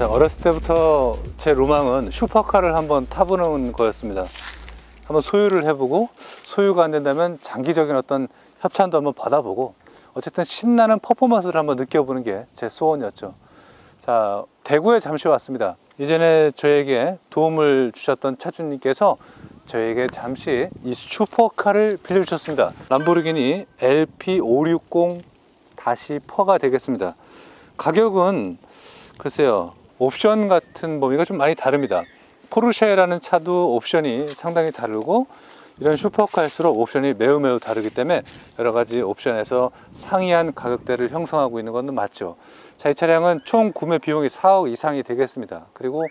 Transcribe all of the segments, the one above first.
자, 어렸을 때부터 제 로망은 슈퍼카를 한번 타보는 거였습니다. 한번 소유를 해보고, 소유가 안 된다면 장기적인 어떤 협찬도 한번 받아보고, 어쨌든 신나는 퍼포먼스를 한번 느껴보는 게 제 소원이었죠. 자, 대구에 잠시 왔습니다. 이전에 저에게 도움을 주셨던 차주님께서 저에게 잠시 이 슈퍼카를 빌려주셨습니다. 람보르기니 LP560-4가 되겠습니다. 가격은 글쎄요, 옵션 같은 범위가 좀 많이 다릅니다. 포르쉐라는 차도 옵션이 상당히 다르고, 이런 슈퍼카일수록 옵션이 매우 다르기 때문에 여러 가지 옵션에서 상이한 가격대를 형성하고 있는 건 맞죠. 자, 이 차량은 총 구매 비용이 4억 이상이 되겠습니다. 그리고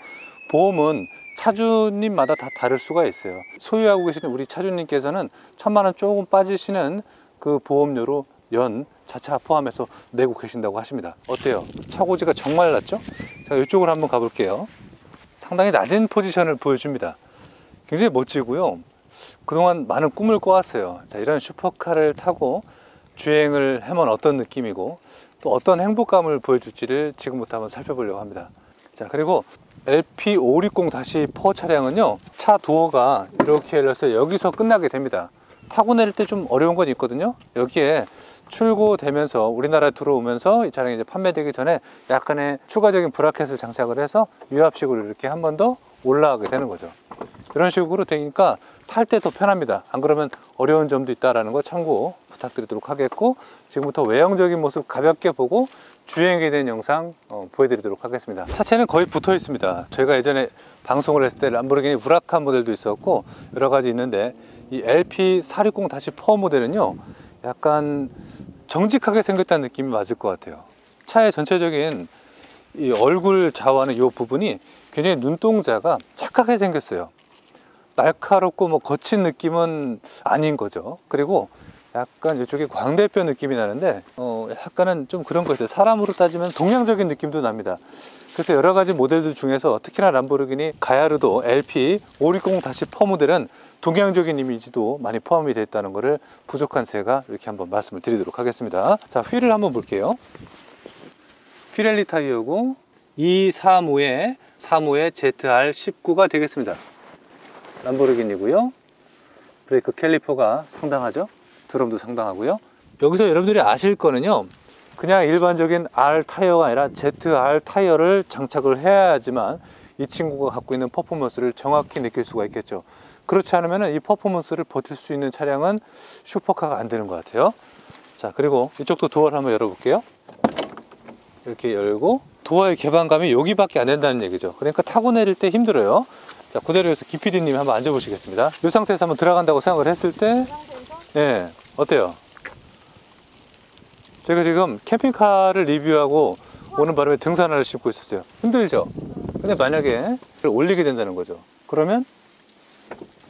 보험은 차주님마다 다 다를 수가 있어요. 소유하고 계시는 우리 차주님께서는 1,000만 원 조금 빠지시는 그 보험료로 연 자차 포함해서 내고 계신다고 하십니다. 어때요? 차고지가 정말 낮죠? 자, 이쪽으로 한번 가볼게요. 상당히 낮은 포지션을 보여줍니다. 굉장히 멋지고요. 그동안 많은 꿈을 꿔왔어요. 자, 이런 슈퍼카를 타고 주행을 하면 어떤 느낌이고 또 어떤 행복감을 보여줄지를 지금부터 한번 살펴보려고 합니다. 자, 그리고 LP560-4 차량은요, 차 도어가 이렇게 열려서 여기서 끝나게 됩니다. 타고 내릴 때 좀 어려운 건 있거든요. 여기에 출고되면서 우리나라에 들어오면서 이 차량이 이제 판매되기 전에 약간의 추가적인 브라켓을 장착을 해서 유압식으로 이렇게 한 번 더 올라가게 되는 거죠. 이런 식으로 되니까 탈 때 더 편합니다. 안 그러면 어려운 점도 있다는 거 참고 부탁드리도록 하겠고, 지금부터 외형적인 모습 가볍게 보고 주행에 대한 영상 보여드리도록 하겠습니다. 차체는 거의 붙어 있습니다. 저희가 예전에 방송을 했을 때 람보르기니 우라칸 모델도 있었고 여러 가지 있는데, 이 LP460-4 모델은요, 약간 정직하게 생겼다는 느낌이 맞을 것 같아요. 차의 전체적인 이 얼굴 좌우하는 이 부분이 굉장히 눈동자가 착하게 생겼어요. 날카롭고 뭐 거친 느낌은 아닌 거죠. 그리고 약간 이쪽에 광대뼈 느낌이 나는데 약간은 좀 그런 거 있어요. 사람으로 따지면 동양적인 느낌도 납니다. 그래서 여러 가지 모델들 중에서 특히나 람보르기니 가야르도 LP560-4 모델은 동양적인 이미지도 많이 포함이 되어 있다는 것을 부족한 제가 이렇게 한번 말씀을 드리도록 하겠습니다. 자, 휠을 한번 볼게요. 피렐리 타이어고 235에 35에 ZR19가 되겠습니다. 람보르기니고요. 브레이크 캘리퍼가 상당하죠. 드럼도 상당하고요. 여기서 여러분들이 아실 거는요, 그냥 일반적인 R 타이어가 아니라 ZR 타이어를 장착을 해야지만 이 친구가 갖고 있는 퍼포먼스를 정확히 느낄 수가 있겠죠. 그렇지 않으면 이 퍼포먼스를 버틸 수 있는 차량은 슈퍼카가 안 되는 것 같아요. 자, 그리고 이쪽도 도어를 한번 열어볼게요. 이렇게 열고, 도어의 개방감이 여기밖에 안 된다는 얘기죠. 그러니까 타고 내릴 때 힘들어요. 자, 그대로 해서 기피디님 한번 앉아보시겠습니다. 이 상태에서 한번 들어간다고 생각을 했을 때, 네, 어때요? 제가 지금 캠핑카를 리뷰하고 오는 바람에 등산화를 신고 있었어요. 힘들죠? 근데 만약에 올리게 된다는 거죠. 그러면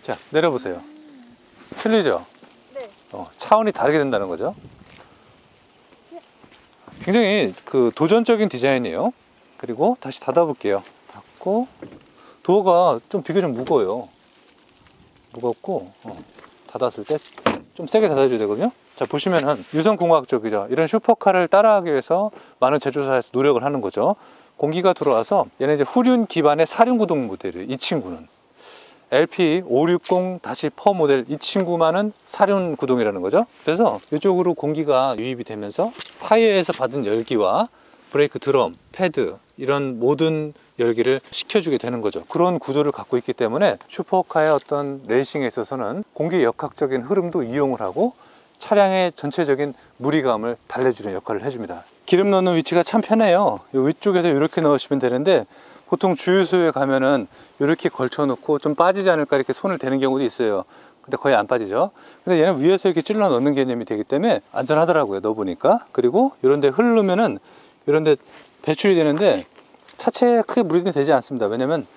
자, 내려보세요. 틀리죠? 네. 차원이 다르게 된다는 거죠. 굉장히 도전적인 디자인이에요. 그리고 다시 닫아볼게요. 닫고, 도어가 좀 비교적 무거워요. 무겁고 닫았을 때 좀 세게 닫아줘야 되거든요. 자, 보시면은 유성공학적이죠. 이런 슈퍼카를 따라하기 위해서 많은 제조사에서 노력을 하는 거죠. 공기가 들어와서 얘는 이제 후륜 기반의 사륜구동 모델이에요. 이 친구는 LP560-4 모델, 이 친구만은 사륜구동이라는 거죠. 그래서 이쪽으로 공기가 유입이 되면서 타이어에서 받은 열기와 브레이크 드럼, 패드, 이런 모든 열기를 식혀주게 되는 거죠. 그런 구조를 갖고 있기 때문에 슈퍼카의 어떤 레이싱에 있어서는 공기의 역학적인 흐름도 이용을 하고 차량의 전체적인 무리감을 달래주는 역할을 해줍니다. 기름 넣는 위치가 참 편해요. 이 위쪽에서 이렇게 넣으시면 되는데, 보통 주유소에 가면은 이렇게 걸쳐 놓고 좀 빠지지 않을까 이렇게 손을 대는 경우도 있어요. 근데 거의 안 빠지죠. 근데 얘는 위에서 이렇게 찔러 넣는 개념이 되기 때문에 안전하더라고요, 넣어보니까. 그리고 이런 데 흐르면은 이런 데 배출이 되는데 차체에 크게 무리는 되지 않습니다. 왜냐면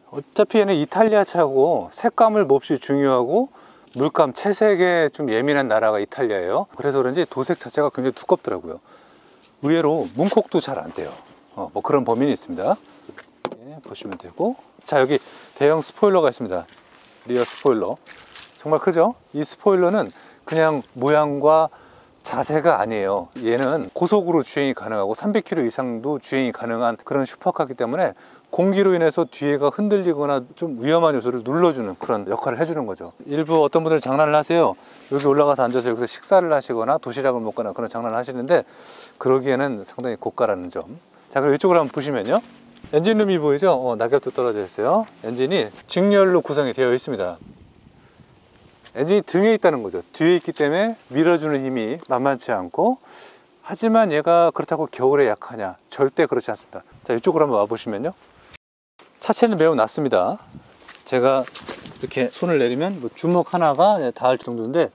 어차피 얘는 이탈리아 차고 색감을 몹시 중요하고 물감, 채색에 좀 예민한 나라가 이탈리아예요. 그래서 그런지 도색 자체가 굉장히 두껍더라고요. 의외로 문콕도 잘 안 돼요. 뭐 그런 범인이 있습니다. 네, 보시면 되고, 자, 여기 대형 스포일러가 있습니다. 리어 스포일러 정말 크죠? 이 스포일러는 그냥 모양과 자세가 아니에요. 얘는 고속으로 주행이 가능하고 300km 이상도 주행이 가능한 그런 슈퍼카이기 때문에 공기로 인해서 뒤에가 흔들리거나 좀 위험한 요소를 눌러주는 그런 역할을 해주는 거죠. 일부 어떤 분들 장난을 하세요. 여기 올라가서 앉아서 여기서 식사를 하시거나 도시락을 먹거나 그런 장난을 하시는데, 그러기에는 상당히 고가라는 점. 자, 그럼 이쪽으로 한번 보시면요, 엔진룸이 보이죠? 낙엽도 떨어져 있어요. 엔진이 직렬로 구성이 되어 있습니다. 엔진이 등에 있다는 거죠. 뒤에 있기 때문에 밀어주는 힘이 만만치 않고, 하지만 얘가 그렇다고 겨울에 약하냐? 절대 그렇지 않습니다. 자, 이쪽으로 한번 와보시면요, 차체는 매우 낮습니다. 제가 이렇게 손을 내리면 뭐 주먹 하나가 닿을 정도인데,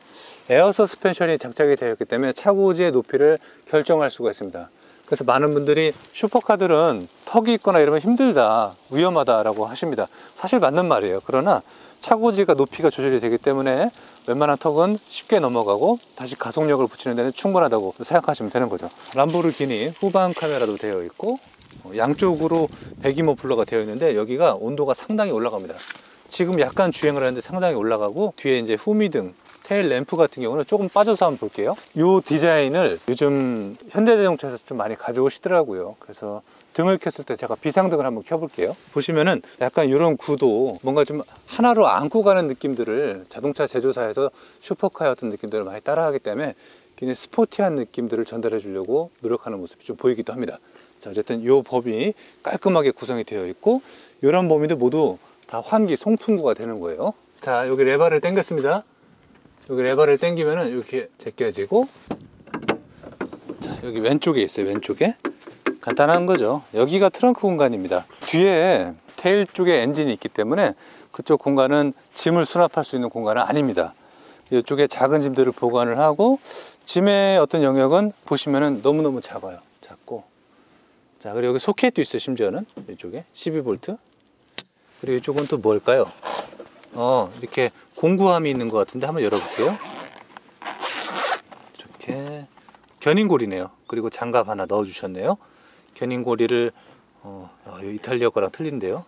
에어 서스펜션이 장착이 되어 있기 때문에 차고지의 높이를 결정할 수가 있습니다. 그래서 많은 분들이 슈퍼카들은 턱이 있거나 이러면 힘들다, 위험하다라고 하십니다. 사실 맞는 말이에요. 그러나 차고지가 높이가 조절이 되기 때문에 웬만한 턱은 쉽게 넘어가고 다시 가속력을 붙이는 데는 충분하다고 생각하시면 되는 거죠. 람보르기니 후방 카메라도 되어 있고, 양쪽으로 배기 머플러가 되어 있는데, 여기가 온도가 상당히 올라갑니다. 지금 약간 주행을 하는데 상당히 올라가고, 뒤에 이제 후미등, 테일 램프 같은 경우는 조금 빠져서 한번 볼게요. 이 디자인을 요즘 현대자동차에서 좀 많이 가져오시더라고요. 그래서 등을 켰을 때 제가 비상등을 한번 켜볼게요. 보시면은 약간 이런 구도, 뭔가 좀 하나로 안고 가는 느낌들을 자동차 제조사에서 슈퍼카의 어떤 느낌들을 많이 따라하기 때문에 굉장히 스포티한 느낌들을 전달해 주려고 노력하는 모습이 좀 보이기도 합니다. 자, 어쨌든 이 범이 깔끔하게 구성이 되어 있고, 이런 범위도 모두 다 환기 송풍구가 되는 거예요. 자, 여기 레버를 당겼습니다. 여기 레버를 당기면은 이렇게 제껴지고, 자, 여기 왼쪽에 있어요. 왼쪽에 간단한 거죠. 여기가 트렁크 공간입니다. 뒤에 테일 쪽에 엔진이 있기 때문에 그쪽 공간은 짐을 수납할 수 있는 공간은 아닙니다. 이쪽에 작은 짐들을 보관을 하고, 짐의 어떤 영역은 보시면은 너무너무 작아요. 작고, 자, 그리고 여기 소켓도 있어요. 심지어는 이쪽에 12V. 그리고 이쪽은 또 뭘까요? 이렇게 공구함이 있는 것 같은데 한번 열어볼게요. 이렇게 견인고리네요. 그리고 장갑 하나 넣어주셨네요. 견인고리를 이탈리아 거랑 틀린데요.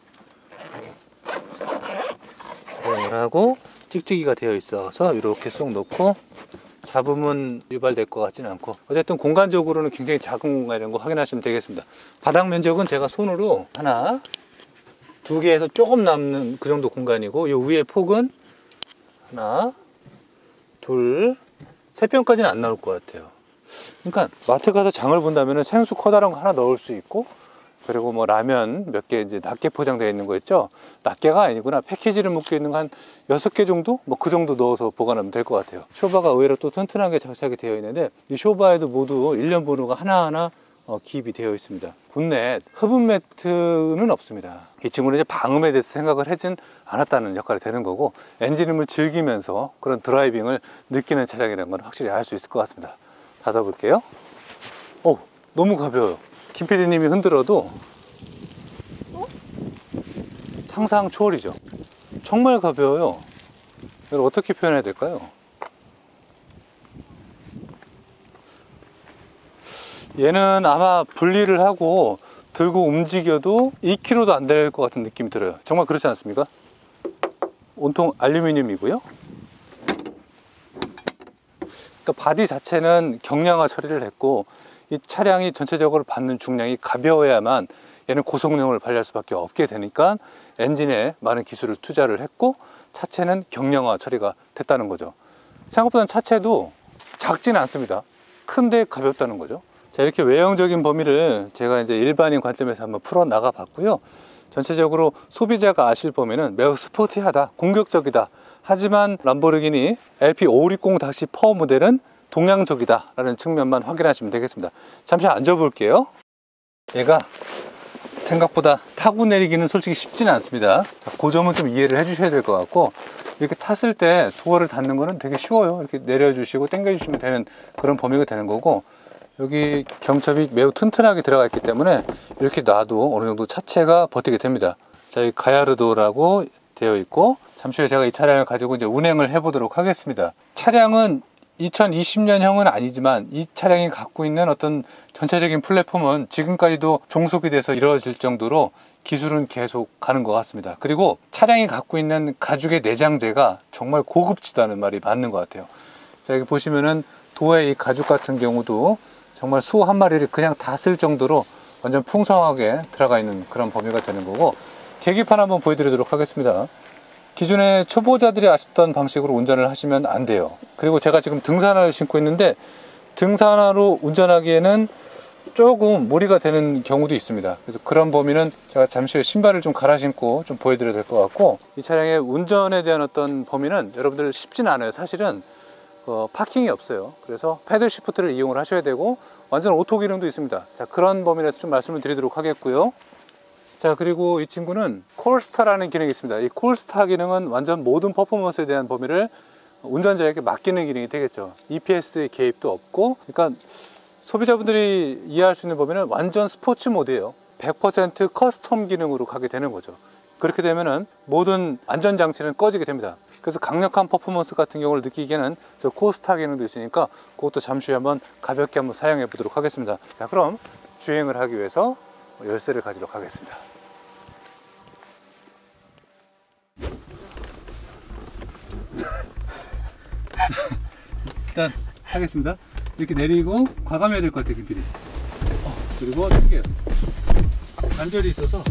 사용을 하고, 찍찍이가 되어 있어서 이렇게 쏙 넣고, 잡음은 유발될 것 같지는 않고, 어쨌든 공간적으로는 굉장히 작은 공간이라는 거 확인하시면 되겠습니다. 바닥 면적은 제가 손으로 하나, 두 개에서 조금 남는 그 정도 공간이고, 이 위에 폭은 하나, 둘, 세 평까지는 안 나올 것 같아요. 그러니까 마트 가서 장을 본다면 생수 커다란 거 하나 넣을 수 있고, 그리고 뭐 라면 몇 개 이제 낱개 포장되어 있는 거 있죠? 낱개가 아니구나. 패키지를 묶여 있는 거 한 6개 정도? 뭐 그 정도 넣어서 보관하면 될 것 같아요. 쇼바가 의외로 또 튼튼하게 장착이 되어 있는데, 이 쇼바에도 모두 일련 번호가 하나하나 기입이 되어 있습니다. 본넷 흡음 매트는 없습니다. 이 친구는 이제 방음에 대해서 생각을 하진 않았다는 역할이 되는 거고, 엔진음을 즐기면서 그런 드라이빙을 느끼는 차량이라는 건 확실히 알 수 있을 것 같습니다. 닫아볼게요. 너무 가벼워요. 김 PD님이 흔들어도 상상 초월이죠. 정말 가벼워요. 이걸 어떻게 표현해야 될까요? 얘는 아마 분리를 하고 들고 움직여도 2kg도 안 될 것 같은 느낌이 들어요. 정말 그렇지 않습니까? 온통 알루미늄이고요. 그러니까 바디 자체는 경량화 처리를 했고, 이 차량이 전체적으로 받는 중량이 가벼워야만 얘는 고속력을 발휘할 수밖에 없게 되니까 엔진에 많은 기술을 투자를 했고, 차체는 경량화 처리가 됐다는 거죠. 생각보다 차체도 작지는 않습니다. 큰데 가볍다는 거죠. 자, 이렇게 외형적인 범위를 제가 이제 일반인 관점에서 한번 풀어 나가 봤고요. 전체적으로 소비자가 아실 범위는 매우 스포티하다, 공격적이다. 하지만 람보르기니 LP560-4 모델은 동양적이다 라는 측면만 확인하시면 되겠습니다. 잠시 앉아볼게요. 얘가 생각보다 타고 내리기는 솔직히 쉽지는 않습니다. 자, 그 점은 좀 이해를 해 주셔야 될 것 같고, 이렇게 탔을 때 도어를 닫는 거는 되게 쉬워요. 이렇게 내려주시고 당겨주시면 되는 그런 범위가 되는 거고, 여기 경첩이 매우 튼튼하게 들어가 있기 때문에 이렇게 놔도 어느 정도 차체가 버티게 됩니다. 자, 여기 가야르도라고 되어 있고, 잠시 후에 제가 이 차량을 가지고 이제 운행을 해 보도록 하겠습니다. 차량은 2020년형은 아니지만 이 차량이 갖고 있는 어떤 전체적인 플랫폼은 지금까지도 종속이 돼서 이루어질 정도로 기술은 계속 가는 것 같습니다. 그리고 차량이 갖고 있는 가죽의 내장재가 정말 고급지다는 말이 맞는 것 같아요. 자, 여기 보시면은 도어의 이 가죽 같은 경우도 정말 소 한 마리를 그냥 다 쓸 정도로 완전 풍성하게 들어가 있는 그런 범위가 되는 거고, 계기판 한번 보여드리도록 하겠습니다. 기존에 초보자들이 아셨던 방식으로 운전을 하시면 안 돼요. 그리고 제가 지금 등산화를 신고 있는데 등산화로 운전하기에는 조금 무리가 되는 경우도 있습니다. 그래서 그런 범위는 제가 잠시 후에 신발을 좀 갈아 신고 좀 보여드려야 될 것 같고, 이 차량의 운전에 대한 어떤 범위는 여러분들 쉽진 않아요. 사실은 파킹이 없어요. 그래서 패들 시프트를 이용을 하셔야 되고, 완전 오토 기능도 있습니다. 자, 그런 범위에서 좀 말씀을 드리도록 하겠고요. 자, 그리고 이 친구는 콜스타라는 기능이 있습니다. 이 콜스타 기능은 완전 모든 퍼포먼스에 대한 범위를 운전자에게 맡기는 기능이 되겠죠. EPS의 개입도 없고, 그러니까 소비자분들이 이해할 수 있는 범위는 완전 스포츠 모드예요. 100% 커스텀 기능으로 가게 되는 거죠. 그렇게 되면은 모든 안전장치는 꺼지게 됩니다. 그래서 강력한 퍼포먼스 같은 경우를 느끼기에는 저 콜스타 기능도 있으니까 그것도 잠시 후에 한번 가볍게 한번 사용해 보도록 하겠습니다. 자, 그럼 주행을 하기 위해서 열쇠를 가지러 가겠습니다. 일단 하겠습니다. 이렇게 내리고 과감해야 될 것 같아요, 길이. 그리고 당겨요. 관절이 있어서